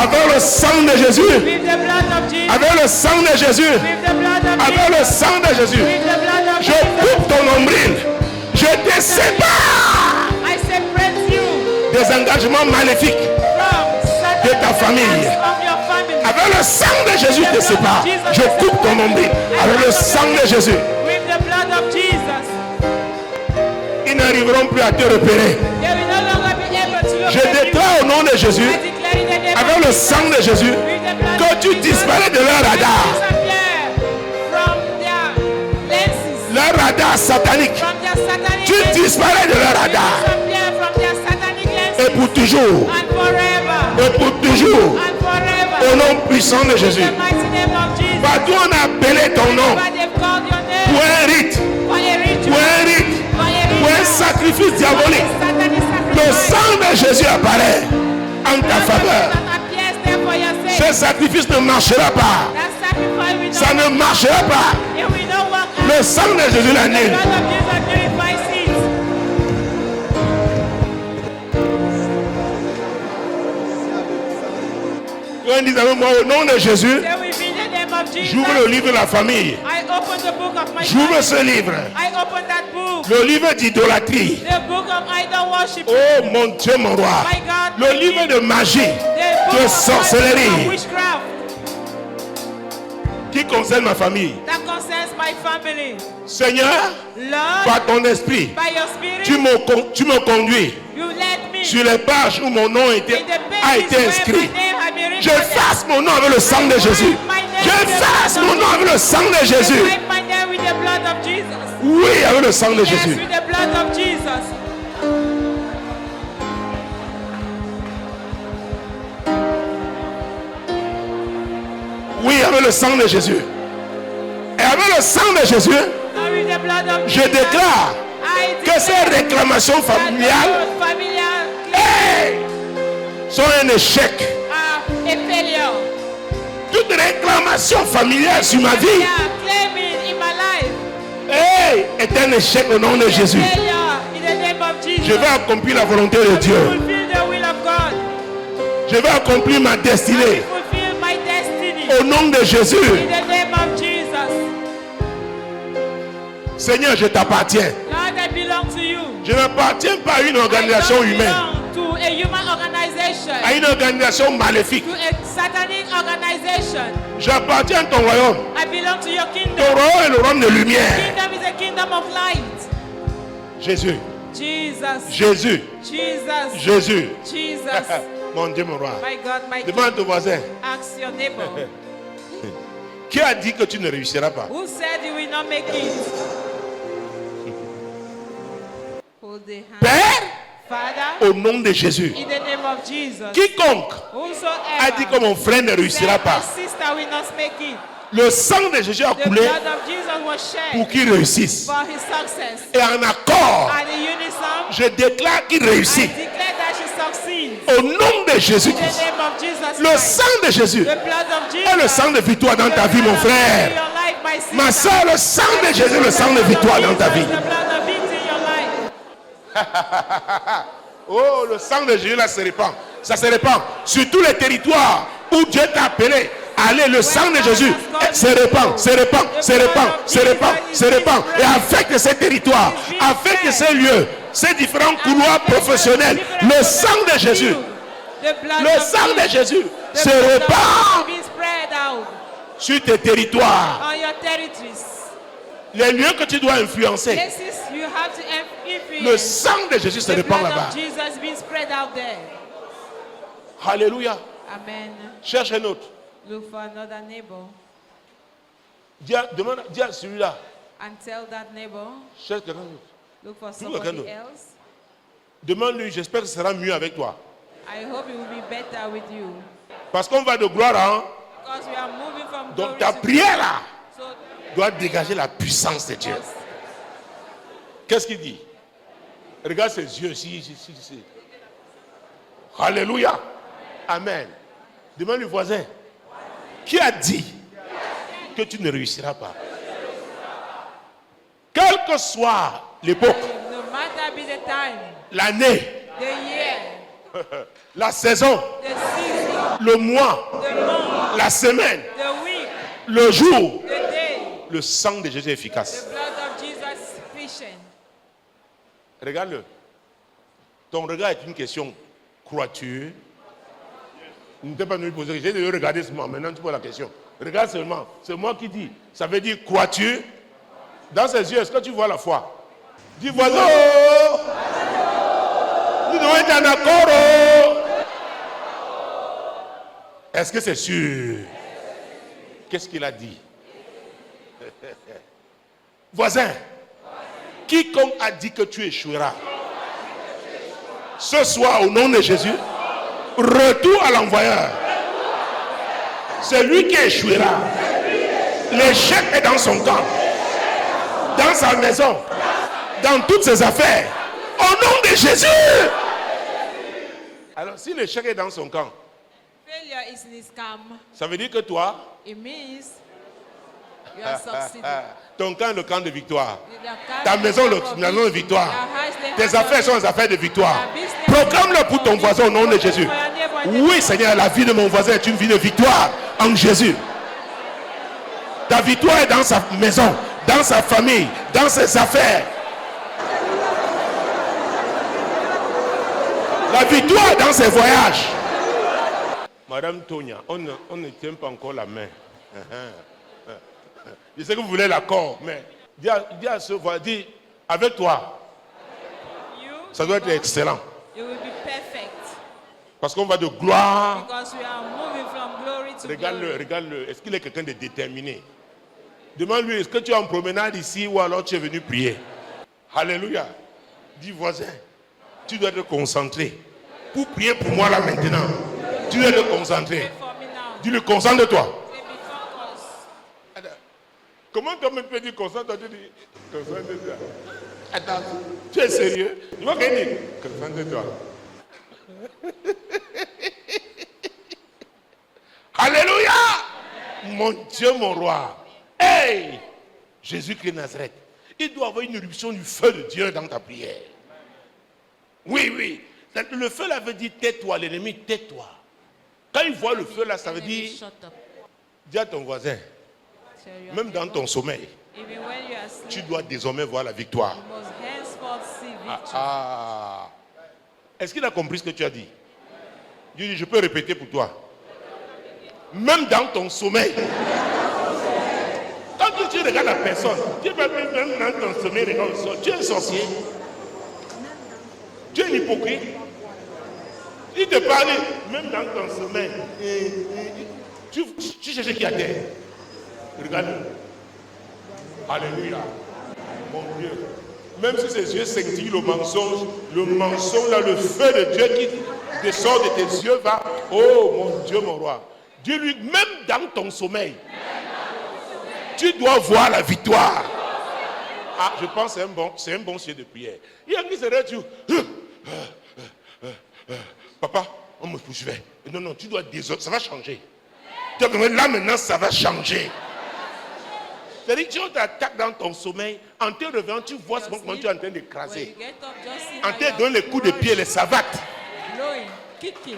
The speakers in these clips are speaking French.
Avec le sang de Jésus. With the blood of Jesus. Avec le sang de Jésus. With the blood of Avec le Jesus. sang de Jésus. With the blood of Je Jesus. coupe ton nombril. Je te sépare I separate you des engagements maléfiques from de ta famille. of your family. Avec le sang de Jésus, je te sépare. Je coupe ton nombril. Avec le sang de Jésus. With the blood of Jesus. Ils n'arriveront plus à te repérer. They will no longer be able to Je locate you. déclare au nom de Jésus, I declare in the name avec of le Jesus, sang de Jésus, with the blood que of tu Jesus, disparais de leur radar. disappear from their lenses, Leur radar satanique. from their satanic Tu lenses. disparais de leur radar. Disappear from their satanic lenses. Et pour toujours. And forever. Et pour toujours. And forever. Au nom puissant de Jésus. In the mighty name of Jesus. Partout on a appelé ton nom. Wherever they've called your name. Pour un rite. For a ritual. Pour un rite. For a Pour un ritual. sacrifice diabolique. For a satanic Le sacrifice. sang de Jésus apparaît en ta faveur. That appears there for your sake. Ce sacrifice ne marchera pas. That sacrifice will Ça not ne marchera pas. it will not work out. Le sang de Jésus The l'annule. blood of Jesus purifies it. On dit avec moi au nom de Jésus, Say with me in the name of Jesus. j'ouvre le livre de la famille. I open the book of my J'ouvre ce family. livre. I open that book. Le livre d'idolâtrie. The book of idol worship. Oh mon Dieu, mon roi. My God. Le livre de magie, The book de of sorcellerie witchcraft qui concerne ma famille. that concerns my family. Seigneur, Lord, par ton esprit, by your spirit, tu me conduis you led me sur les pages où mon nom in the a pages été where inscrit. my name had been Je recorded. fasse mon nom avec le sang de Jésus. Je fasse mon nom avec le sang de Jésus. Write my name with the blood of Jesus. Oui, avec le sang de Yes, Jésus. with the blood of Jesus. Oui, avec le sang de Jésus. Et avec le sang de Jésus, Now with the blood of je Jesus, déclare I que ces declare réclamations that familiales those familiar hey, sont un échec. are a failure. Toute réclamation familiale sur ma vie They are claiming in my life. hey, est un échec au nom de Jésus. Failure in the name of Jesus. Je vais accomplir la volonté de Dieu. Fulfill the will of God. Je vais accomplir ma destinée Fulfill my destiny. au nom de Jésus. In the name of Jesus. Seigneur, je t'appartiens. Lord, I belong to you. Je n'appartiens pas à une I organisation don't humaine, belong to a human organization. à une organisation maléfique. To a satanic organization. J'appartiens à ton royaume. I belong to your Ton kingdom. royaume est le royaume de lumière. Kingdom is a kingdom of light. Jésus, Jesus. Jésus, Jesus. Jésus. Jesus. Mon Dieu, mon roi. My God, my King. Demande à ton voisin, Ask your neighbor. qui a dit que tu ne réussiras pas? Who said you will not make it? Hold the hand. Père, Father, au nom de Jésus, in the name of Jesus. quiconque Whosoever a dit que mon frère ne réussira said pas, my sister will not make it. le sang de Jésus a The coulé blood of Jesus was shed pour qu'il réussisse. for his success. Et en accord, And in unison, je déclare qu'il I réussit. declare that she succeeds. Au nom de In the Jésus-Christ. name of Jesus Le Christ. sang de Jésus The blood of Jesus. est le sang de victoire dans ta vie, mon frère. Ma soeur, le sang de Jésus est le sang de victoire dans ta vie. Oh, le sang de Jésus là se répand. Ça se répand sur tous les territoires où Dieu t'a appelé. Allez, le sang de Jésus se répand, se répand, se répand, se répand, se répand. Et affecte ces territoires, affecte ces lieux, ces différents couloirs professionnels. Le sang de Jésus, le sang de Jésus se répand sur tes territoires. On your territories. Les lieux que tu dois influencer. Places you have to Le influence. sang de Jésus se The répand blood là-bas. of Jesus being spread out there. Alléluia. Amen. Cherche un autre. Look for another neighbor Dis à celui-là. and tell that neighbor. Cherche quelqu'un d'autre. Look for Trouve quelqu'un somebody d'autre. else. Demande-lui, j'espère que ce sera mieux avec toi. I hope it will be better with you. Parce qu'on va de gloire à Because we are moving from donc glory ta to prière là So doit dégager la puissance de Dieu. Qu'est-ce qu'il dit? Regarde ses yeux. Si. Alléluia. Amen. Demande le voisin. Qui a dit que tu ne réussiras pas? Quelle que soit l'époque, no matter be the time, l'année, the year, la saison, the season, le mois, the month, la semaine, the week, le jour, the day. le sang de Jésus est The efficace. blood of Jesus is sufficient. Regarde-le. Ton regard est une question. Crois-tu? Ne t'es pas venu poser. J'ai de regarder seulement. Maintenant, tu poses la question. Regarde seulement. C'est moi qui dis. Ça veut dire, crois-tu? Dans ses yeux, est-ce que tu vois la foi? Dis, voisin, oh! Nous devons être en accord. Oh! Est-ce que c'est sûr? Qu'est-ce qu'il a dit? Voisin, quiconque a dit que tu échoueras, ce soir, au nom de Jésus, retour à l'envoyeur. C'est lui qui échouera. L'échec est dans son camp, dans sa maison, dans toutes ses affaires. Au nom de Jésus. Alors, si l'échec est dans son camp, Failure is in his camp. ça veut dire que toi, It means you are succeeding. ton camp est le camp de victoire. The camp Ta is maison, the le camp of maison de victory. victoire. Your house, the Tes house affaires of sont les affaires de victoire. Your business Proclame-le pour ton is voisin au nom de Jésus. for your neighbor and Oui, Seigneur, la vie de mon voisin est une vie de victoire en Jésus. Ta victoire est dans sa maison, dans sa famille, dans ses affaires. La victoire est dans ses voyages. Madame Tonia, on ne tient pas encore la main. Je sais que vous voulez l'accord, mais dis à ce voisin, dis avec toi, You, ça doit être excellent. you will be perfect. Parce qu'on va de gloire. Because we are moving from glory to Regarde-le, glory. regarde-le. Est-ce qu'il est quelqu'un de déterminé? Demande-lui, est-ce que tu es en promenade ici ou alors tu es venu prier? Alléluia. Dis voisin, tu dois te concentrer. Pour prier pour moi là maintenant, tu dois te concentrer. Pray for me now. Dis-le, concentre-toi. Say, be focused. Comment tu peux dire concentre-toi? Tu dis, concentre-toi. Attends, tu es sérieux? Tu vois qu'il dit, concentre-toi. Alléluia! Mon Dieu, mon roi. Hey! Jésus-Christ de Nazareth. Il doit y avoir une éruption du feu de Dieu dans ta prière. Oui, oui. Le feu là veut dire tais-toi, l'ennemi, tais-toi. Quand il voit le feu là, ça veut Enemy, dire, shut up. dis à ton voisin, Tell your même dans neighbor, ton sommeil, even when you are asleep, tu dois désormais voir la victoire. you must henceforth see victory. Ah. Est-ce qu'il a compris ce que tu as dit? Dieu dit, je peux répéter pour toi. Même dans ton sommeil. Quand tu regardes la personne, tu vas même dans ton sommeil, regarde le sol. Tu es un sorcier. Tu es un hypocrite. Il te parle, même dans ton sommeil. Tu cherches qui a terre. Regarde. Alléluia. Mon Dieu. Même si ses yeux scintillent le mensonge là, le feu de Dieu qui descend de tes yeux va. Oh mon Dieu, mon roi. Dieu lui, même dans ton sommeil, tu dois voir la victoire. Ah, je pense que c'est un bon sujet de prière. Il y a qui serait tu. Papa, on me poursuivait. Non, tu dois désolé, ça va changer. Là maintenant, ça va changer. C'est-à-dire que si on t'attaque dans ton sommeil, en te réveillant, tu vois comment tu es en train When d'écraser. you get up, just see En how te you are donnant les coups de pied, les savates. blowing, kicking.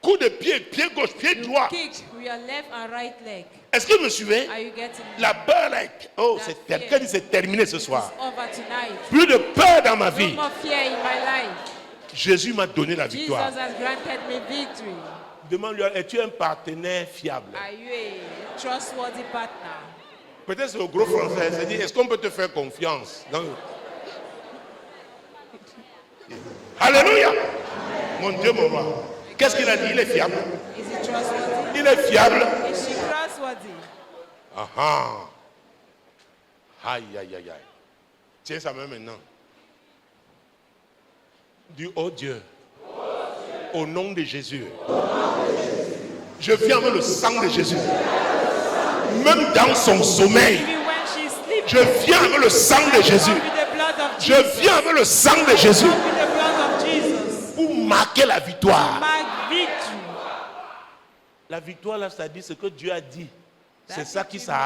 Coups de pied, pied gauche, pied droit. Kick with your left and right leg. Est-ce que vous me suivez? Are you getting me? La peur là, oh, c'est terminé ce It's soir. over tonight. Plus de peur dans ma No vie. more fear in my life. Jésus m'a donné la Jesus victoire. has granted me victory. Demande-lui, es-tu un partenaire fiable? Are you a trustworthy partner? Peut-être c'est au gros français. C'est dit, est-ce qu'on peut te faire confiance? Alléluia! Mon Dieu, mon roi. Qu'est-ce qu'il a dit? Il est fiable. Is he trustworthy? Il est fiable. Is she trustworthy? Ah. Aïe, aïe, aïe, aïe. Tiens sa main maintenant. Dis, oh Dieu, au nom de Jésus, je viens avec le sang de Jésus. Même dans son sommeil, Even when she's sleeping, je viens avec le sang de Jésus. with the blood of Je Jesus. viens avec le sang de Jésus With the blood of Jesus. pour marquer la victoire. My victory. La victoire, là, ça dit ce que Dieu a dit. C'est That ça qui victory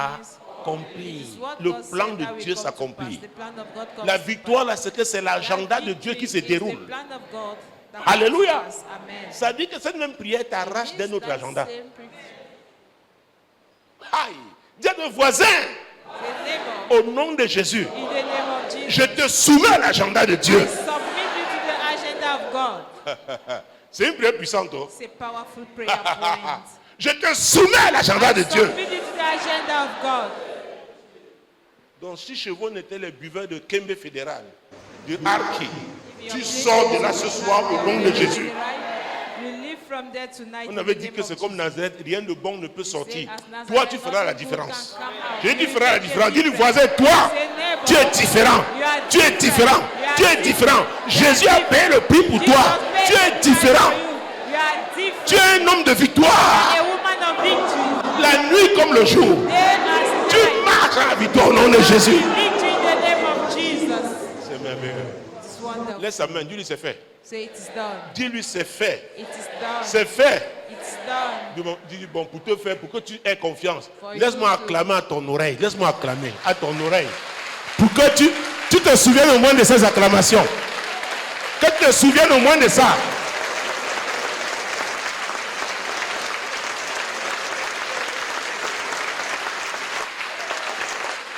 s'accomplit. is what Le God plan said de that will Dieu come to s'accomplit. pass. The plan of God comes La to victoire, pass. là, c'est que c'est l'agenda That de Dieu qui se victory is déroule. the plan of God Alléluia. Amen. Ça dit que cette même prière t'arrache d'un autre agenda. Aïe. Dis à ton voisin, au nom de Jésus, In the name of Jesus. je te soumets à l'agenda de Dieu. I submit you to the agenda of God. C'est une prière puissante. Oh. It's a powerful prayer point. Je te soumets à l'agenda de Dieu. Submit you to the agenda of God. Donc si chez vous on était les buveurs de Kembe fédéral, de Arki, tu sors de là ce soir au nom de Jésus. You live from there tonight. On in avait the dit name que of c'est comme Jesus. Nazareth, rien de bon ne peut sortir. As Nazareth, Toi, tu feras la all people différence. can come out. J'ai dit, tu feras la Make a différence. Dis du difference. voisin, toi, Say, neighbor, tu es différent. you are Tu es different. différent. You are Tu es différent. Jésus a payé le prix pour Jesus toi. paid Tu es the price différent. for you. You are different. Tu es un homme de victoire. A woman of victory. La nuit comme le jour. Day as Tu night. marches à la victoire au nom de Jésus. Victory in the name of Jesus. C'est merveilleux. It's wonderful. Laisse sa main, dis-lui c'est fait. Say it is done. Dis-lui c'est fait. It is done. C'est fait. It's done. Dis-lui, bon, pour te faire, pour que tu aies confiance, For laisse-moi you to- acclamer à ton oreille. Laisse-moi acclamer à ton oreille. Pour que tu te souviennes au moins de ces acclamations. Que tu te souviennes au moins de ça.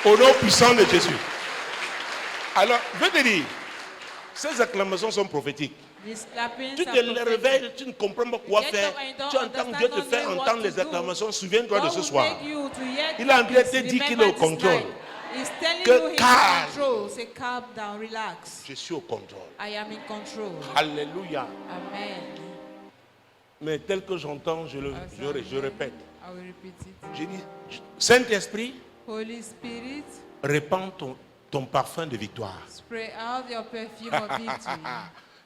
Au nom puissant de Jésus. Alors, je te dire, ces acclamations sont prophétiques. These clappings Tu are te prophetic. réveilles, tu ne comprends pas quoi Get faire. up and you don't Tu entends understand, Dieu te don't faire know what entendre to les do. acclamations. Souviens-toi de God ce will soir. make you to hear Il est en train de te this. dire qu'il est Remember au this contrôle. night. He's telling Que you he's calme. in control. Say calm down, relax. Je suis au contrôle. I am in control. Alléluia. Amen. Mais tel que j'entends, je répète. I will repeat it. J'ai dit, Saint-Esprit, Holy Spirit, répands ton parfum de victoire. spray out your perfume of victory.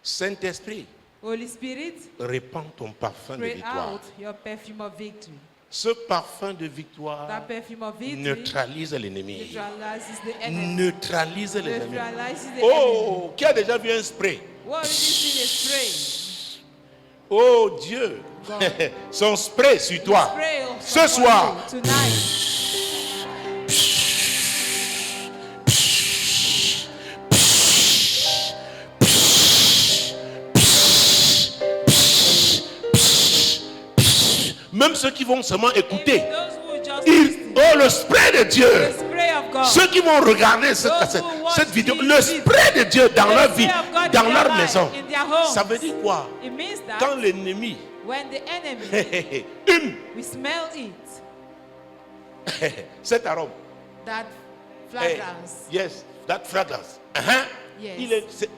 Saint-Esprit, Holy Spirit, répands ton parfum de spray victoire. out your perfume of victory. Ce parfum de victoire That perfume of victory neutralise l'ennemi. neutralizes the enemy. Neutralise les ennemis. Neutralizes the enemy. Oh, qui a déjà vu un spray? What did you see the spray? Oh Dieu, God. son spray sur toi. Spray of Ce soir, you tonight. même ceux qui vont seulement écouter, Even those who just listen, oh le spray de Dieu. the spray of God. Ceux qui vont regarder cette vidéo, le spray de Dieu dans leur vie, dans leur maison, ça veut dire quoi? It means that Quand l'ennemi, when the enemy, we smell it, cet arôme, that fragrance yes, that fragrance, uh-huh, Yes.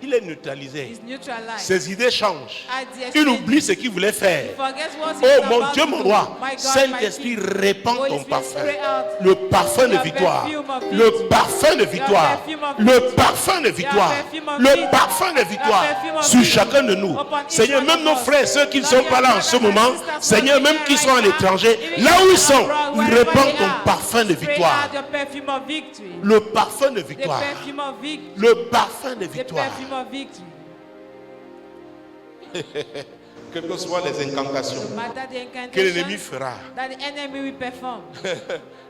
il est neutralisé. is neutralized. Ses idées changent. At the Il exchange, oublie ce qu'il voulait faire. forget what he Oh was mon about Dieu, to mon do. roi, My God, Saint-Esprit, my King. répand Holy ton Spirit, parfum. spray out Le parfum de your victoire. perfume of Le victory. parfum de victoire. perfume of Le victory. parfum de victoire. perfume of Le victory. parfum de Your victoire perfume of sur victory. chacun de nous. Upon each Seigneur, one même of nos us. frères, ceux qui ne Lord, sont your pas là en ce brothers and moment, sisters Seigneur, who are même qui here sont à right now, l'étranger, even là où ils if sont, abroad, wherever répand they ton are, parfum de spray victoire. out your perfume of victory. Le parfum de The victoire. perfume of victory. Le parfum de The victoire. perfume of victory. Quelles que soient les incantations No matter the que l'ennemi incantations fera, that the enemy will perform,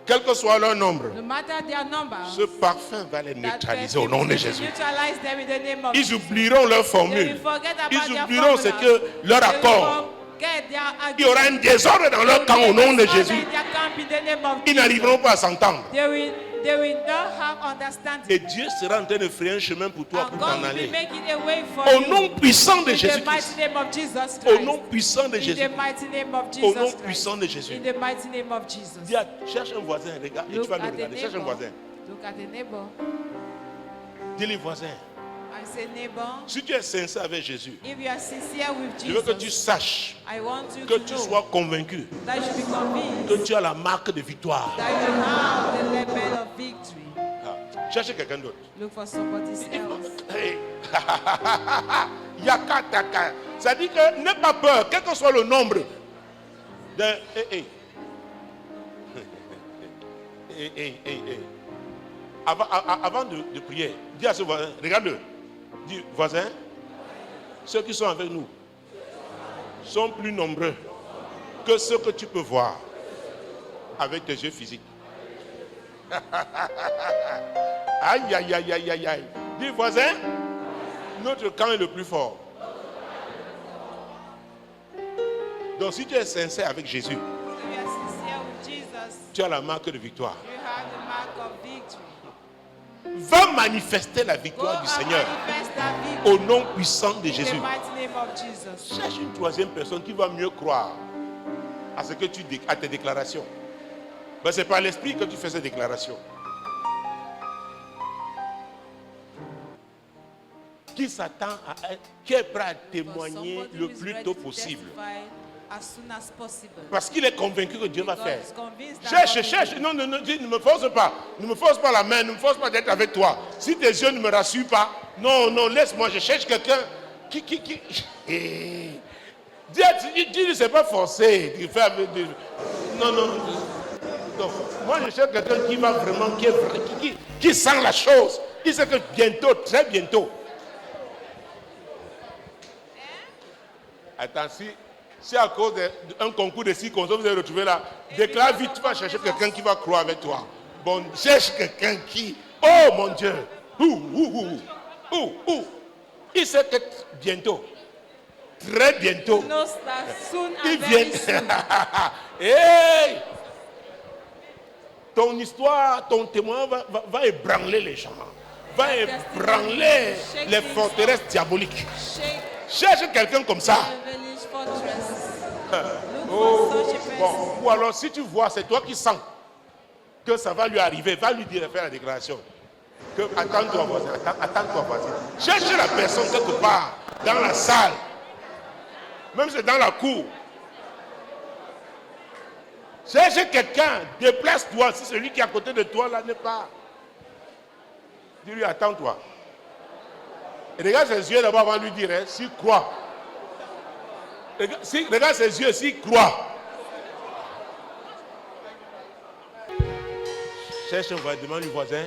quel que soit leur nombre, no matter their numbers, ce parfum va les that neutraliser au perfume nom de will Jésus. neutralize them in the name of Ils Jesus. oublieront leur They formule. will forget about Ils their oublieront ce formulas. que leur They will accord. forget their Il y aura un désordre dans leur camp au nom de Jésus. in their camp in the name of Ils Jesus. n'arriveront pas à s'entendre. They will not have understanding. Et Dieu sera en train de frayer un chemin pour toi And pour God t'en will be aller. making a way for Au you. nom puissant de In the Jésus-Christ. mighty name of Jesus Au Christ. nom puissant de In Jésus. the mighty name of Au Jesus nom Christ. puissant de Jésus. In the mighty name of Jesus. Dis cherche un voisin, regarde, et tu Look vas le at the regarder. Cherche un neighbor. voisin. Look at the neighbor. Dis-lui voisin, I say, neighbor, si tu es sincère avec Jésus, if you are sincere with je veux que tu Jesus, saches, I want you que to tu know sois convaincu that you should be convinced que tu as la marque de victoire. that you have the level of victory. Ah, cherche quelqu'un d'autre. Look for somebody else. Hey. Yakataka. Ça dit que n'aie pas peur, quel que soit le nombre de. Avant de prier, dis à ce voisin, regarde-le. Dis, voisin, ceux qui sont avec nous sont plus nombreux que ceux que tu peux voir avec tes yeux physiques. Aïe, aïe, aïe, aïe, aïe, aïe. Dis, voisin, notre camp est le plus fort. Donc si tu es sincère avec Jésus, If you are sincere with Jesus, tu as la marque de victoire. you have the mark of victory. Va manifester la Go victoire and du Seigneur manifest that victory au nom puissant de in the Jésus. mighty name of Jesus. Cherche une troisième personne qui va mieux croire à ce que à tes déclarations. Ben, c'est par l'esprit que tu fais ces déclarations. Qui s'attend qui est prêt à témoigner Somebody le who is plus ready tôt to possible. testify as soon as possible. Parce qu'il est convaincu que Dieu va God faire. is convinced that God will Cherche. do it. Non, dis, ne me force pas. Ne me force pas la main. Ne me force pas d'être avec toi. Si tes yeux ne me rassurent pas, non, laisse-moi. Je cherche quelqu'un qui. Dis, ne sais pas forcer. Non. Moi, je cherche quelqu'un qui va vraiment, qui sent la chose. Il sait que bientôt, très bientôt. Attends, si à cause d'un concours de circonstances, vous avez retrouvé là, déclare vite, tu vas chercher quelqu'un qui va croire avec toi. Bon, cherche quelqu'un qui, oh mon Dieu, il sait que bientôt, très bientôt, He knows that soon il and very vient. soon. Hey! Ton histoire, ton témoin va ébranler les gens, va ébranler les forteresses diaboliques. Shake Cherche quelqu'un comme ça. the village fortress. Look for such a person. Bon, ou alors si tu vois, c'est toi qui sens que ça va lui arriver, va lui dire, faire la déclaration. Que attends-toi, voisin, attends-toi, voisin. Cherche la personne quelque part, dans la salle, même si c'est dans la cour. Cherche quelqu'un, déplace-toi. Si celui qui est à côté de toi là n'est pas. Dis-lui, attends-toi. Et regarde ses yeux d'abord avant de lui dire, hein, s'il croit. Regarde ses yeux, s'il croit. Cherche un voisin, demande du voisin.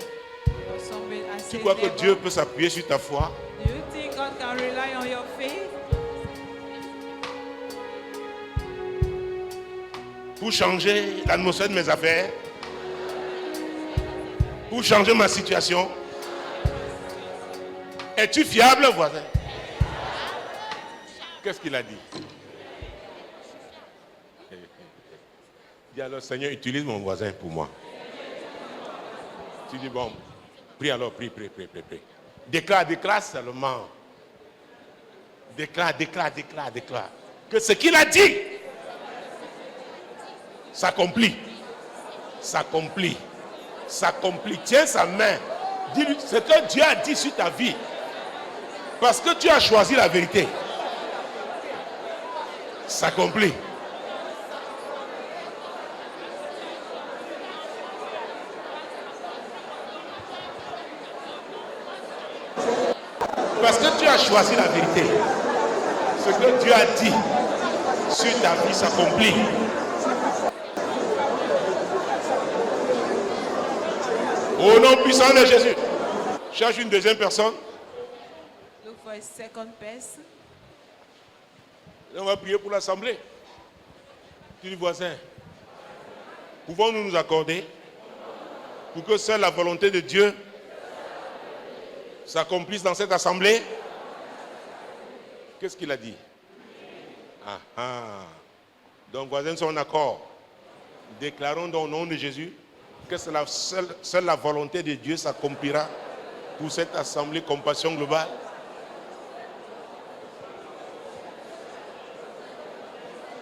Or somebody and Tu say, crois que neighbor, Dieu peut s'appuyer sur ta foi? do you think God can rely on your faith Pour changer l'atmosphère de mes affaires? Pour changer ma situation? Es-tu fiable, voisin? Qu'est-ce qu'il a dit? Dis alors, Seigneur, utilise mon voisin pour moi. Tu dis, bon, prie alors, prie. Déclare seulement. Déclare. Que ce qu'il a dit s'accomplit. Tiens sa main. Dis-lui ce que Dieu a dit sur ta vie. Parce que tu as choisi la vérité. S'accomplit. Parce que tu as choisi la vérité. Ce que Dieu a dit sur ta vie s'accomplit. Au nom puissant de Jésus. Cherche une deuxième personne. Look for a second person. Et on va prier pour l'assemblée. Tu dis, voisin, pouvons-nous nous accorder pour que seule la volonté de Dieu s'accomplisse dans cette assemblée? Qu'est-ce qu'il a dit? Donc, voisins sont en accord. Déclarons donc au nom de Jésus que seule la volonté de Dieu s'accomplira pour cette assemblée Compassion Globale.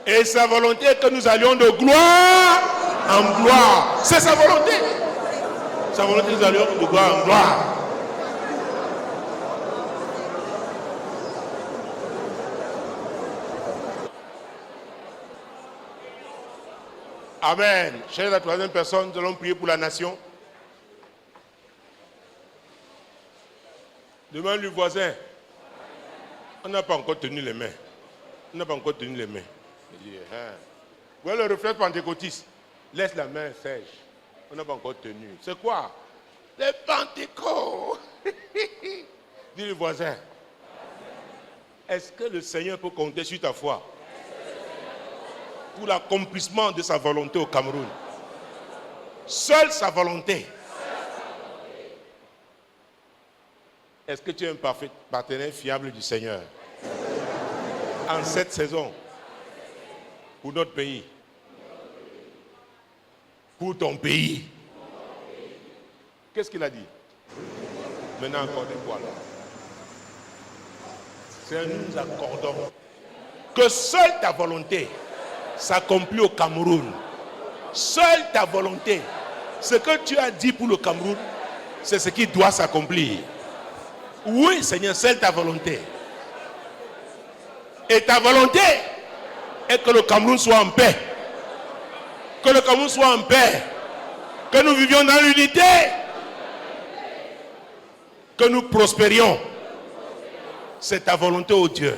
Et sa volonté est que nous allions de gloire en gloire. C'est sa volonté. Sa volonté, nous allions de gloire en gloire. Amen. Chère la troisième personne, nous allons prier pour la nation. Demande le voisin. On n'a pas encore tenu les mains. Il dit, voilà le reflet pentecôtiste. Laisse la main sèche. On n'a pas encore tenu. C'est quoi? Les Pentecôtes. Dis le voisin. Est-ce que le Seigneur peut compter sur ta foi pour l'accomplissement de sa volonté au Cameroun? Seule sa volonté. Est-ce que tu es un partenaire fiable du Seigneur en cette saison? Pour notre pays. Pour ton pays. Qu'est-ce qu'il a dit? Maintenant encore des fois là. Seigneur, nous accordons que seule ta volonté s'accomplit au Cameroun. Seule ta volonté. Ce que tu as dit pour le Cameroun, c'est ce qui doit s'accomplir. Oui, Seigneur, seule ta volonté. Et ta volonté est que le Cameroun soit en paix. Que le Cameroun soit en paix. Que nous vivions dans l'unité. Que nous prospérions. C'est ta volonté, ô Dieu,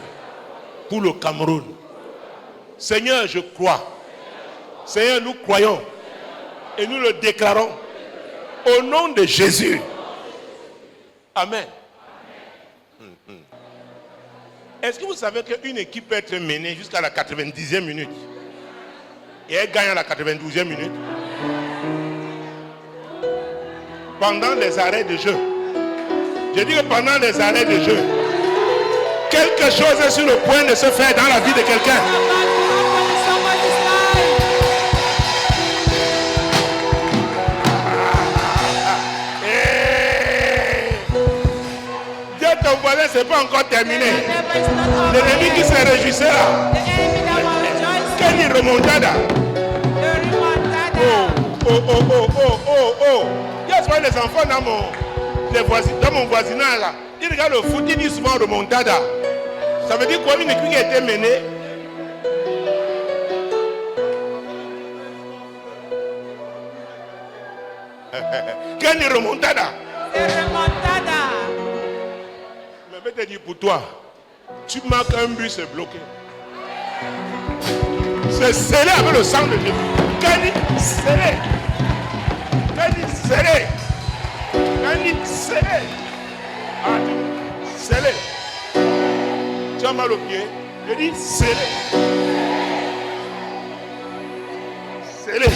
pour le Cameroun. Seigneur, je crois. Seigneur, nous croyons. Et nous le déclarons. Au nom de Jésus. Amen. Est-ce que vous savez qu'une équipe peut être menée jusqu'à la 90e minute et elle gagne à la 92e minute? Pendant les arrêts de jeu. Je dis que pendant les arrêts de jeu, quelque chose est sur le point de se faire dans la vie de quelqu'un. Ton voisin, c'est pas encore terminé. L'ennemi qui se réjouissait là. Quelle remontada. Oh. Il y a souvent les enfants dans mon voisinage là. Ils regardent le foot, ils disent souvent remontada. Ça veut dire quoi? Une équipe qui a été menée. Quelle remontada. Mais je vais te dire pour toi, tu marques un but, c'est bloqué. C'est scellé avec le sang de Jésus. Quand il scellé. Ah, scellé. Tu as mal au pied. Je dis scellé. Scellé.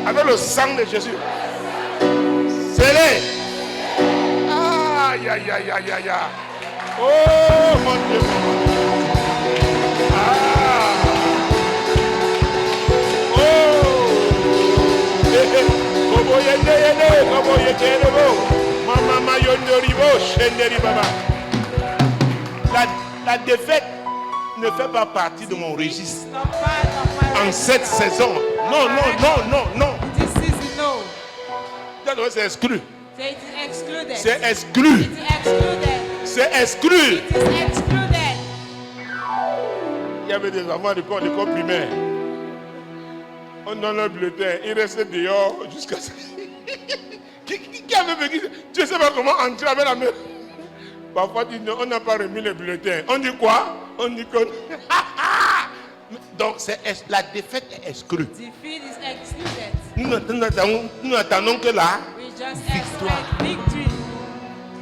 Avec le sang de Jésus. Scellé. Aïe. Oh mon Dieu. La défaite ne fait pas partie de mon registre. En cette saison. Non. C'est exclu. C'est exclu. Il y avait des enfants de l'école primaire. On donne le bulletin. Ils restaient dehors jusqu'à ce qui avait vécu. Tu ne sais pas comment entrer avec la main. Parfois, on n'a pas remis le bulletin. On dit quoi? On dit que... Donc, la défaite est exclue. Nous n'attendons que la victoire.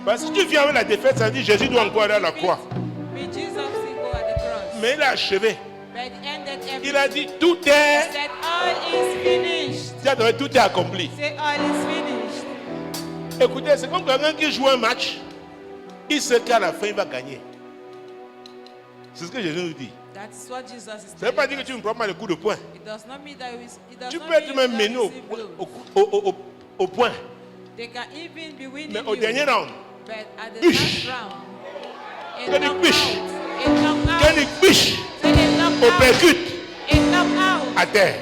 Parce que si tu viens avec la défaite, ça dit Jésus doit encore aller à la croix. Mais il a achevé. Il a dit tout est. Tout est accompli. Écoutez, c'est comme quelqu'un qui joue un match. Il sait qu'à la fin il va gagner. C'est ce que Jésus nous dit. Ça ne veut pas dire que tu ne prends pas le coup de poing. Tu peux être même mené au point. Mais au dernier round, biche. Quand il biche, au percute, à terre.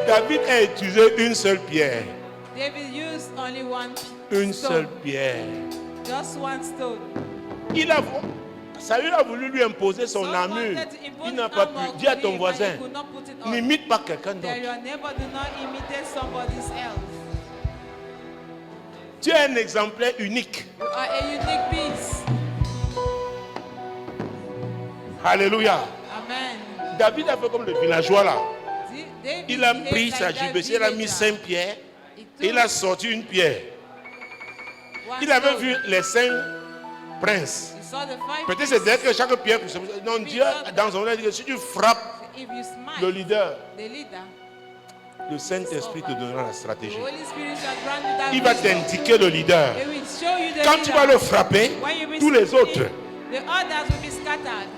David a utilisé une seule pierre. Une seule pierre. Just one stone. Saül a voulu lui imposer son armure. Il n'a pas pu. Dis à ton voisin, n'imite pas quelqu'un d'autre. Tu es un exemplaire unique. You are a unique piece. Alléluia. Amen. David a fait comme le villageois là. Il a pris sa gibecière, il a mis 5 pierres et il a sorti une pierre. Il avait vu les 5 princes. Peut-être c'est dire que chaque pierre. Non, Dieu, dans son livre, dit que si tu frappes le leader, Le Saint-Esprit te donnera la The stratégie. Holy Spirit shall grant you that Il va wisdom. t'indiquer le leader. It will show you the Quand tu vas leader. le frapper, When you will tous les speak, autres, the others will be scattered.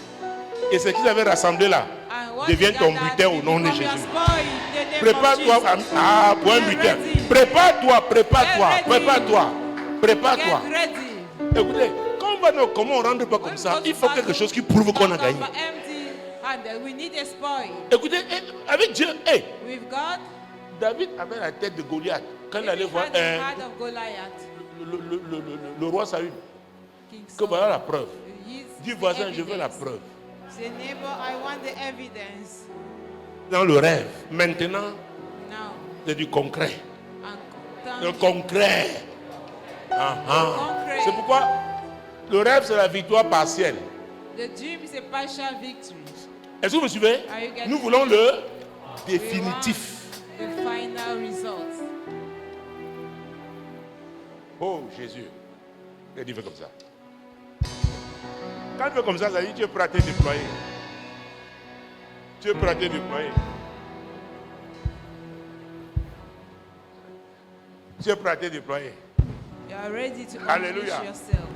et ce qu'ils avaient rassemblé là, And what devient you ton gathered butin au will nom de become your Jésus. spoil in the name Prépare-toi of Jesus. pour un Get butin. ready. Prépare-toi, prépare-toi, Get ready. prépare-toi, prépare-toi. Get ready. Écoutez, comment on ne rentre pas comme ça? Il faut quelque chose qui prouve qu'on a gagné. Empty-handed. We need a spoil. Écoutez, avec Dieu, With God, David avait la tête de Goliath. Quand il allait he voir had the heart of Goliath. le roi Saül, King que Saul. voilà la preuve. He's Dis the voisin, je veux la evidence. preuve. Say, neighbor, I want the evidence. Dans le rêve, maintenant, Now, c'est du concret. and Le concret. Concret. C'est pourquoi le rêve, c'est la victoire partielle. the dream is a partial victory. Est-ce que vous me suivez? Are you getting Nous voulons le We définitif. want the final result. Oh Jésus. Et il fait comme ça. Quand il fait comme ça dit tu es prêt à te déployer. Tu es prêt à te déployer. Tu es prêt à te déployer. You are ready to Hallelujah. unleash yourself.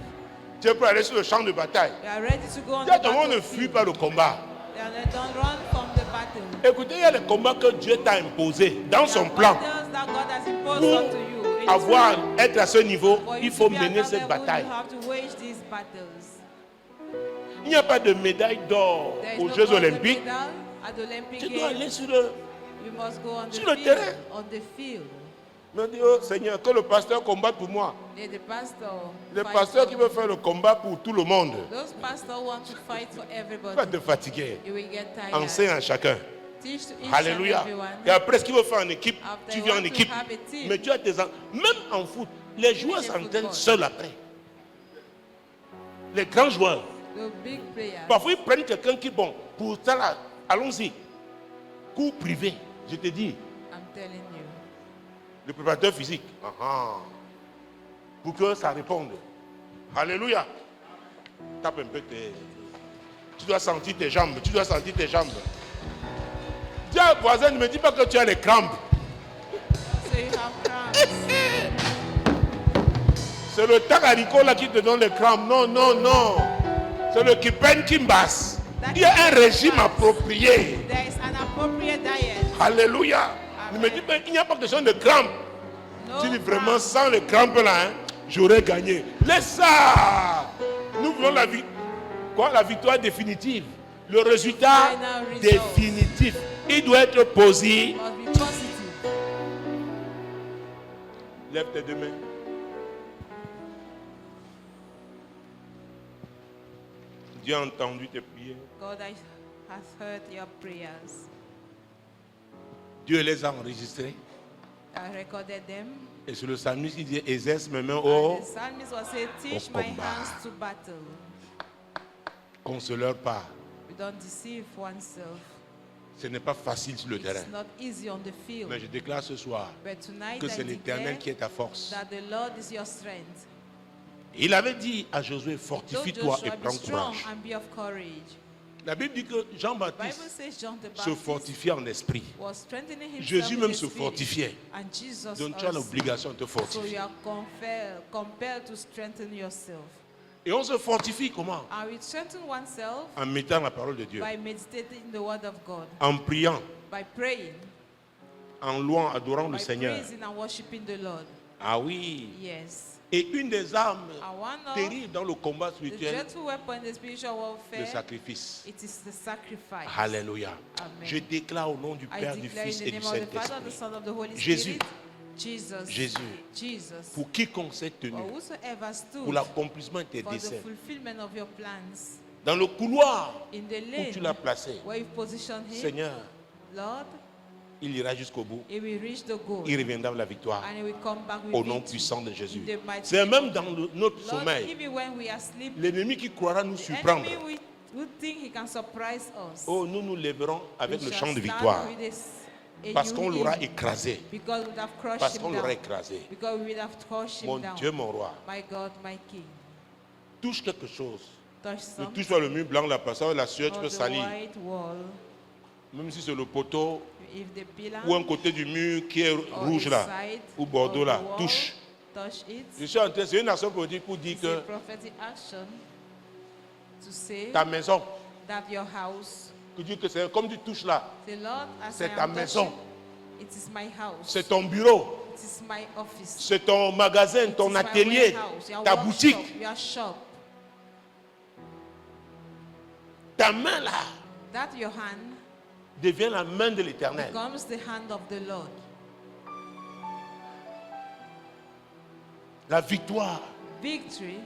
Tu es prêt à aller sur le champ de bataille. You are ready to go on Dis à the ton monde ne fuis battlefield. pas le combat. And don't run from the battle. Écoutez, il y a les combats que Dieu t'a imposés dans son There are plan. battles that God has imposed Pour unto you. In His avoir, plan. être à ce niveau, For you il to faut be at mener that cette level, bataille. You have to wage these battles. Il n'y a pas de médaille d'or There is aux no Jeux gold olympiques. medal at the Olympic Tu dois aller Games. sur le... You must go on the sur le field. terrain. On the field. Me dit, oh Seigneur, que le pasteur combatte pour moi. Let the pastor Le fight pasteur for qui you. veut faire le combat pour tout le monde. Those pastors want to fight for Tu vas everybody. te fatiguer. You will get tired. Enseigne à chacun. Teach to each Alléluia. and everyone. Et après, ce qu'il veut faire en équipe, After tu you viens en want to équipe. have a team. Mais tu as tes même en foot, les joueurs in s'entraînent football. seuls après. Les grands joueurs. The big players. Parfois, ils prennent quelqu'un qui, bon, pour ça là, allons-y. Cours privé, je te dis. I'm telling you. Le préparateur physique. Pour que ça réponde. Alléluia. Tape un peu tes... Tu dois sentir tes jambes. Tu dois sentir tes jambes. Dis à voisin, ne me dis pas que tu as les crampes. So you have cramps. C'est le tagaricot là qui te donne les crampes. Non, non, non. C'est le kipen kimbas. Il y a un régime approprié. There is an appropriate diet. Alléluia. Ne me dis pas, il n'y a pas question de crampes. No Tu dis vraiment cramps. sans les crampes là, j'aurais gagné. Laisse ça. Nous voulons la victoire définitive. Le résultat Final result. définitif. Il doit être positif. Must be positive. Lève tes deux mains. Dieu a entendu tes prières. God has heard your prayers. Dieu les a enregistrées. I recorded them. Et sur le psalmiste, il dit, exerce mes mains And au the psalmist was saying, teach my combat. hands to battle. consoleur pas. We don't deceive oneself. Ce n'est pas facile sur le terrain. It's not easy on the field. Mais je déclare ce soir But tonight que I c'est l'Éternel declare qui est ta force. that the Lord is your strength. Il avait dit à Josué, So fortifie-toi et Joshua, be prends strong courage. and be of courage. La Bible dit que Bible Jean-Baptiste says John the se Baptist fortifiait en esprit. was strengthening himself Jésus in même the se spirit. fortifiait. And Jesus Donc tu as also. l'obligation de te So you fortifier. are compelled to strengthen yourself. Et on se fortifie comment? And we strengthen oneself En mettant la parole de Dieu. by meditating the word of God, En priant, by praying, en louant, adorant le by Seigneur. praising and worshiping the Lord. Ah oui. Yes. Et une des armes And one of terribles dans le combat the spirituel, dreadful weapon in the spiritual le warfare, sacrifice. it is the sacrifice. Alléluia. Amen. Je déclare au nom du I Père, du declare Fils in et the du name of the Father, the Saint-Esprit. Son of the Holy Jésus. Spirit, Jesus, Jésus. Pour quiconque s'est tenu, for whosoever stood pour l'accomplissement de tes for the desseins, fulfillment of your plans, dans le couloir in the où tu lane l'as placé, where you positioned him, Seigneur, Lord, il ira jusqu'au bout. he will reach the goal Il reviendra avec la victoire and he will come back with au nom victory. puissant de Jésus. In the mighty C'est name même of dans notre Lord, sommeil, even when we are sleeping, l'ennemi qui croira nous the surprendre. enemy will think he can surprise us. Oh, nous nous lèverons avec We le shall chant de stand victoire. with this- a Parce new qu'on l'aura hymn, écrasé. because we would have crushed Parce him qu'on down. l'aura écrasé. Because we would have crushed him Mon down. Dieu, mon roi, My God, my King. touche quelque chose. Touch Ne some touche pas le mur blanc, la personne, la sueur, tu of peux the salir. white wall. Même si c'est le poteau If the pillar ou un côté du mur qui est or rouge the là, side ou bordeaux of là, the wall touche. touch it, Je suis en train, c'est une action politique pour dire it's a que prophetic action to say ta maison, that your house, tu dis que c'est comme tu touches là, the Lord, as c'est I ta am maison, touching, it is my house, c'est ton bureau, it is my office, c'est ton magasin, it ton is my atelier, warehouse, your ta workshop, boutique. your shop. Ta main là That your hand devient la main de l'Éternel. becomes the hand of the Lord. La victoire Victory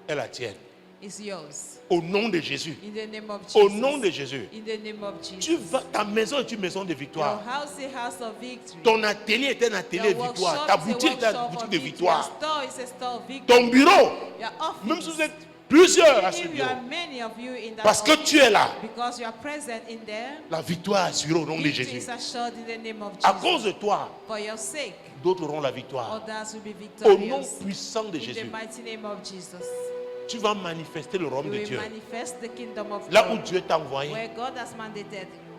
est la tienne. is yours. Au nom de Jésus. In the name of Jesus. Au nom de Jésus. In the name of Jesus. Tu vas, ta maison est une maison de Your victoire. house is a house of victory. Ton atelier est un atelier de Your victoire. workshop Ta is a boutique est une workshop boutique of de victory. victoire. Your store is a store of victory. Ton bureau, Your office. même si vous êtes plusieurs à ce If you bureau, are many of you in that parce que office, tu es là, because you are present in there, la victoire est assurée au nom de victory Jésus. is assured in the name of À Jesus. cause de toi, For your sake, d'autres auront la victoire. others will be Au nom victorious. puissant de In the Jésus, mighty name of Jesus. tu vas manifester le You royaume de will Dieu. manifest the kingdom of Là où God, Dieu t'a envoyé, where God has mandated you.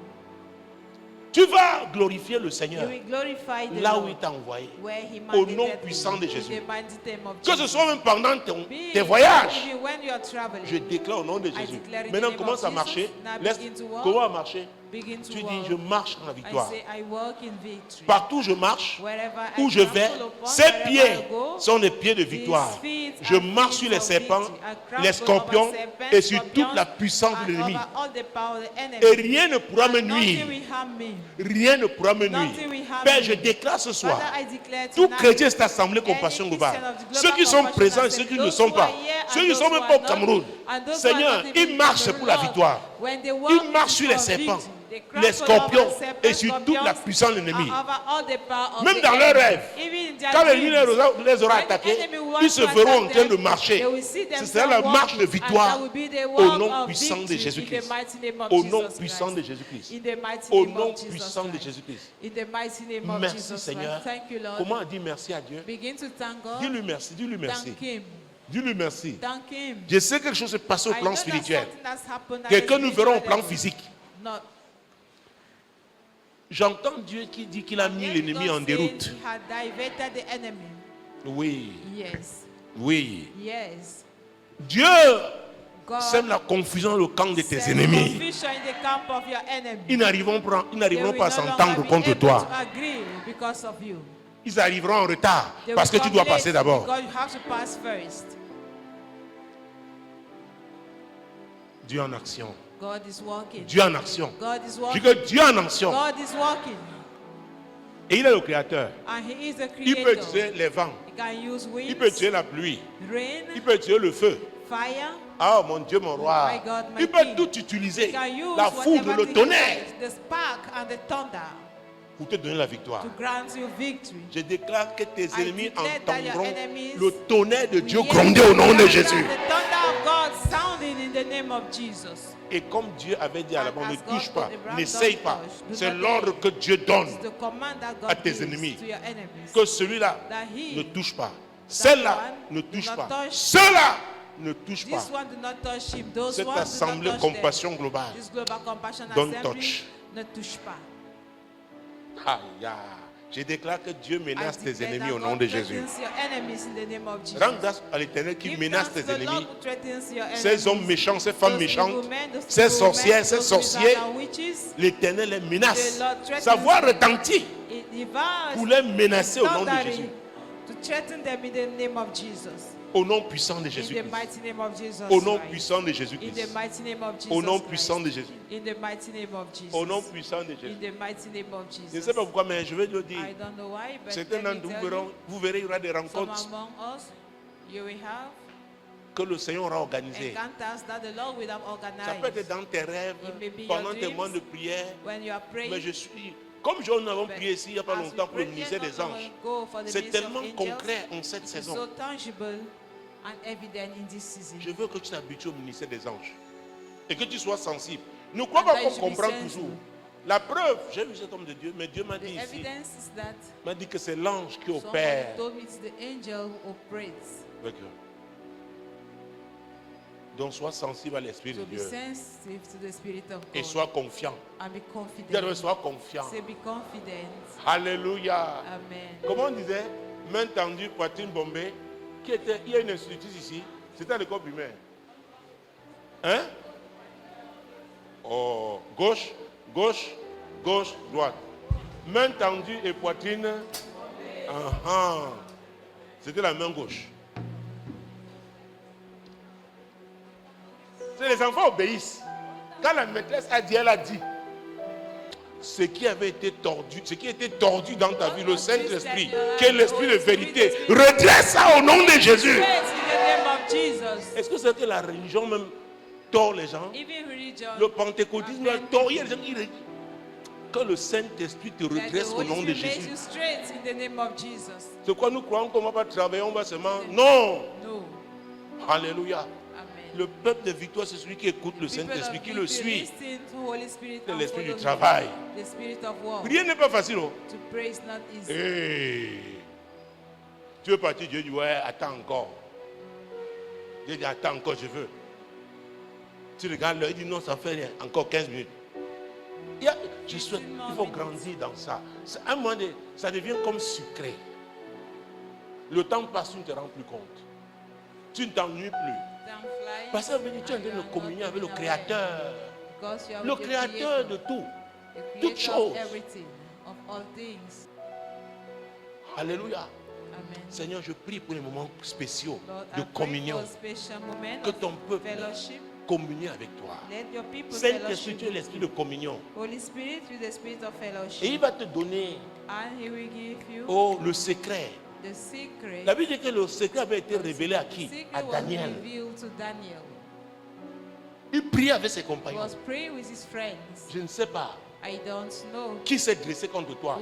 tu vas glorifier le You Seigneur. will glorify the Là où Lord, il t'a envoyé. where He Au nom mandated puissant you. de In Jésus. the mighty name of Que ce Jesus. soit même pendant Be tes voyages, even when you are traveling, je déclare au nom de I Jésus. declare in the Maintenant, name commence of à marcher. Jesus. Now Laisse, begin to walk. comment marcher? begin to Tu dis, walk. je marche dans la I victoire. say, I walk in victory. Partout où je marche, Wherever où I je vais, trample upon, ces wherever pieds I go, sont des pieds de victoire. these feet Je are marche feet sur les of serpents, victory. I trample les scorpions over serpents, et sur scorpions, toute la puissance de and l'ennemi. over all the power of the enemy. Et rien ne pourra me And nothing nuire. will harm me. Rien ne pourra me Nothing nuire. will harm Père, me. je déclare ce soir, Father, I declare tout tonight, chrétien de cette assemblée any Compassion Christian Globale, of the ceux Global qui sont Compassion présents et Assembly, ceux qui ne le those sont who pas, are here ceux and qui ne those sont who même are pas au not, Cameroun, and those who Seigneur, are not even ils marchent in pour la Cameroon, victoire. when they walk, Ils marchent it sur is les for serpents, victory. They les trample over scorpions serpents, et sur toute la scorpions, puissance de l'ennemi. and over all the power of Même the dans leurs enemy. rêves, Even in their quand l'ennemi dreams, les aura when the attaqués, enemy wants ils se to verront en attack train de them, marcher. they will see Ce sera la themselves marche de walking, and victoire that will be the au walk nom of puissant de victory in Jésus-Christ. the mighty name of Au nom Jesus puissant de Christ. Jésus-Christ. In the mighty Au name nom of Jesus puissant de Christ. Jésus-Christ. In the mighty name of Merci Jesus Seigneur. Christ. Thank you, Lord. Comment dire merci à Dieu? Begin to thank God. Dis-lui merci, dis-lui merci. Thank Him. Dis-lui merci. Thank Him. Je sais que quelque chose s'est passé au I plan know that spirituel. something has happened at Quelqu'un the nous verra au spiritual plan level. physique. Not. J'entends Dieu qui dit qu'il a mis Here l'ennemi God en said déroute. He had diverted the enemy. Oui, Yes. oui. Yes. Dieu God sème la confusion dans le camp de tes sent ennemis. confusion in the camp of your enemy. Ils n'arriveront pas They à will no s'entendre longer be contre able toi. to agree because of you. Ils arriveront en retard They parce que will tu come dois late passer d'abord. because you have to pass first. Dieu en action. God is working. Dieu en action. God is Je dis working. que Dieu en action. God is working. Et il est le créateur. And He is the Il peut creator. tuer les vents. He can use Il peut winds, tuer la pluie. rain, Il peut tuer le feu. fire. Ah mon Dieu, mon roi. My God, my Il peut King. tout He utiliser. can use La foudre, whatever le thing tonnerre. he likes, the spark and the thunder Pour te donner la victoire. to grant you victory. Je déclare que tes I ennemis declare that your entendront enemies le tonnerre de Dieu Yes, gronder au nom de the Jésus. thunder of God sounding in the name of Jesus. Et comme Dieu avait dit à l'Abraham, And ne as God touche pas, told Abraham, n'essaye don't pas. touch, do C'est not l'ordre dare. que Dieu donne It's the command that à God tes gives ennemis. to your enemies. Que celui-là That he, ne touche pas. Celle-là one ne do touche not pas. touch. Ceux-là ne touche pas. This one do not touch him. Those Cette ones do assemblée not touch Compassion them. Globale. This global compassion Don't assembly touch. ne touche pas. Aïe, aïe. Je déclare que Dieu menace I tes declare ennemis that au nom God de Jésus. threatens your enemies in the name of Jesus. Rends grâce à l'Éternel qui Give menace thanks tes to the Lord ennemis. who threatens your Ces hommes enemies. méchants, ces femmes Those méchantes, evil men, those ces evil sorcières, men, ces those sorciers, wizards and witches, l'Éternel les menace. The Lord threatens Sa voix them. retentit it devours pour les menacer au nom de thundering Jésus. to threaten them in the name of Jesus. Au nom puissant de In the Jésus-Christ. mighty name of Jesus. Au nom Christ. puissant de In the Jésus-Christ. mighty name of Jesus. Au nom Christ. puissant de Jésus. In the mighty name of Jesus. Au nom puissant de In Jésus. the mighty name of Jesus. Je ne sais pas pourquoi, mais je vais le dire. I don't know why, but Certains let d'entre me vous tell verront, you, vous verrez, il y aura des some rencontres among us, you will have que le Seigneur aura organisées. encounters that the Lord will have Ça peut être organized. dans tes rêves, It may be pendant your tes dreams, moments de prière. When you are praying, Mais je suis, comme nous avons but prié ici il n'y a pas as we longtemps pour le pray ministère here des not long anges, ago for the c'est ministry of tellement angels, concret en cette it's saison. so tangible and evident in this season. Je veux que tu t'habitues au ministère des anges et que tu sois sensible. Ne crois pas that qu'on you should be comprend sensible. toujours. La preuve, j'ai vu cet homme de Dieu, mais Dieu m'a The dit ici, evidence is that m'a dit que c'est l'ange qui somebody opère. told me it's the angel who operates. avec eux. Donc sois sensible à l'Esprit de So be Dieu. sensitive to the Spirit of Et God. sois confiant. And be confident. Dis-le, sois confiant. Say be confident. Alléluia. Amen. Comment on disait, main tendue, poitrine bombée, il y a une institutrice ici, c'était à l'école primaire. Hein? Oh, gauche, gauche, gauche, droite. Main tendue et poitrine. C'était la main gauche. C'est les enfants obéissent. Quand la maîtresse a dit, elle a dit. Ce qui avait été tordu, ce qui était tordu dans ta vie, le Saint-Esprit, qui est l'Esprit de vérité, redresse ça au nom de Jésus. Est-ce que c'est que la religion même tord les gens? Le pentecôtisme tord les gens. Que le Saint-Esprit te redresse au nom de Jésus. C'est quoi nous croyons qu'on ne va pas travailler, on va seulement. Non. Alléluia. Le peuple de victoire, c'est celui qui écoute le Saint-Esprit, qui le suit. C'est l'esprit du travail. Prier n'est pas facile. Oh. Hey. Tu veux partir, Dieu dit, ouais, attends encore. Dieu dit, attends encore, je veux. Tu regardes l'heure, il dit, non, ça fait rien, encore 15 minutes. Je souhaite, il faut grandir dans ça. À un moment donné, ça devient comme sucré. Le temps passe, tu ne te rends plus compte. Tu ne t'ennuies plus. Parce que tu es en train de communier avec le Créateur. Le Créateur de tout. Toutes choses. Alléluia. Amen. Seigneur, je prie pour les moments spéciaux de communion. Que ton peuple communie avec toi. Saint-Esprit, tu es l'esprit de communion. Et il va te donner le secret. La Bible dit que le secret avait été révélé à qui? À Daniel. Il priait avec ses compagnons. Je ne sais pas qui s'est dressé contre toi.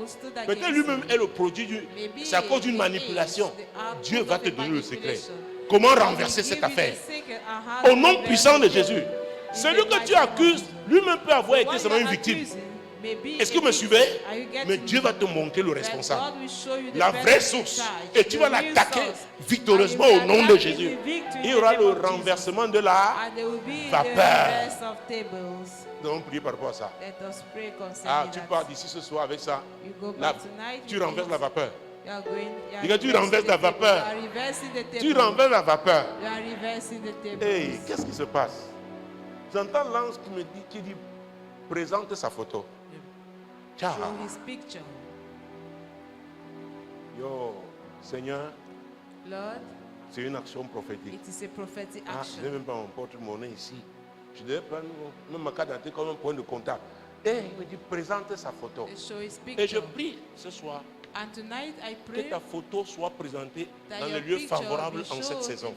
Peut-être lui-même est le produit c'est à cause d'une manipulation. Dieu va te donner le secret. Comment renverser cette affaire? Au nom puissant de Jésus. Celui que tu accuses, lui-même peut avoir été seulement une victime. Est-ce que vous me suivez? Mais Dieu va te montrer le responsable, la vraie source. Et tu vas l'attaquer victorieusement au nom de Jésus. Il y aura le renversement de la vapeur. Nous allons prier par rapport à ça. Tu pars d'ici ce soir avec ça. Tu renverses la vapeur. Tu renverses la vapeur. Tu renverses la vapeur. Hey, qu'est-ce qui se passe? J'entends l'ange qui dit, présente sa photo. Ciao. Yo, Seigneur, c'est une action prophétique. Je n'ai même pas mon porte-monnaie ici. Je devais prendre même ma carte d'identité comme un point de contact. Et il me dit, présente sa photo. Et je prie ce soir que ta photo soit présentée dans les lieux favorables en cette saison.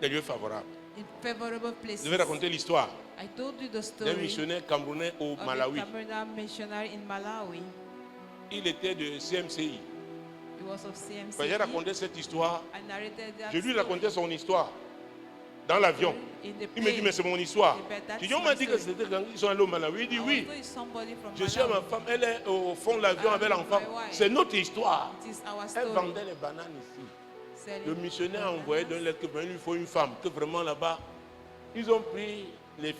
Les lieux favorables. Je vais raconter l'histoire d'un missionnaire camerounais au Malawi. Il était de CMCI. J'ai raconté cette histoire. Je lui racontais son histoire dans l'avion. Il me dit, mais c'est mon histoire. On m'a dit que c'était quand ils sont allés au Malawi. Il dit, oui. Je suis à ma femme, elle est au fond de l'avion avec l'enfant. C'est notre histoire. Elle vendait les bananes ici. Le missionnaire a envoyé dans lettre que il lui faut une femme, que vraiment là-bas, ils ont pris les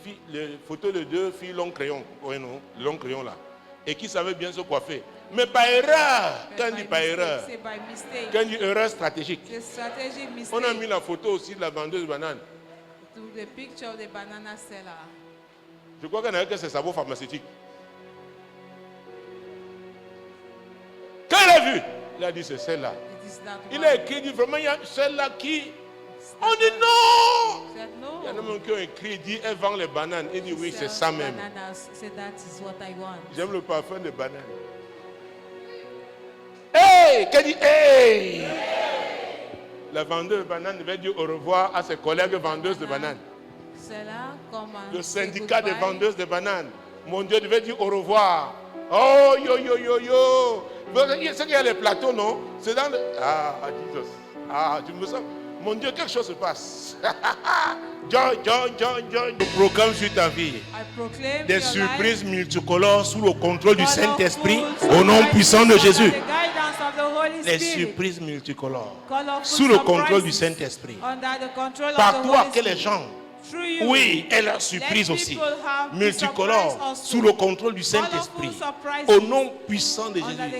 photos de deux filles long crayon, oui non, long crayon là, et qui savaient bien se coiffer. Mais par erreur, quand on dit par erreur, quand on dit erreur stratégique, on a mis la photo aussi de la vendeuse de bananes. Je crois qu'on a vu que c'est sabot pharmaceutique. Quand il a vu, il a dit c'est celle-là. Il a écrit, dit vraiment, il y a celle-là qui. On dit non. Il y en a même qui ont écrit, il dit, elle vend les bananes. Il dit oui, c'est ça même. J'aime le parfum de banane. Hey, qu'elle dit hey. La vendeuse de bananes devait dire au revoir à ses collègues vendeuses de bananes. Le syndicat des vendeuses de bananes. Mon Dieu devait dire au revoir. Oh, yo, yo, yo, yo. C'est qu'il y a les plateaux, non? C'est dans le... Ah, Jesus. Ah, tu me sens... Mon Dieu, quelque chose se passe. John. Je proclame sur ta vie des surprises multicolores sous le contrôle du Saint-Esprit au nom puissant de Jésus. of the Holy Les Spirit. surprises multicolores. Colorful Sous le contrôle du surprises Saint-Esprit. under the control Par of the toi, Holy que les Spirit. gens, Through you, oui, aient leur surprise let aussi. people have the Multicolores, surprise also. sous le contrôle du Colorful Saint-Esprit. surprises Au nom puissant de under Jésus. the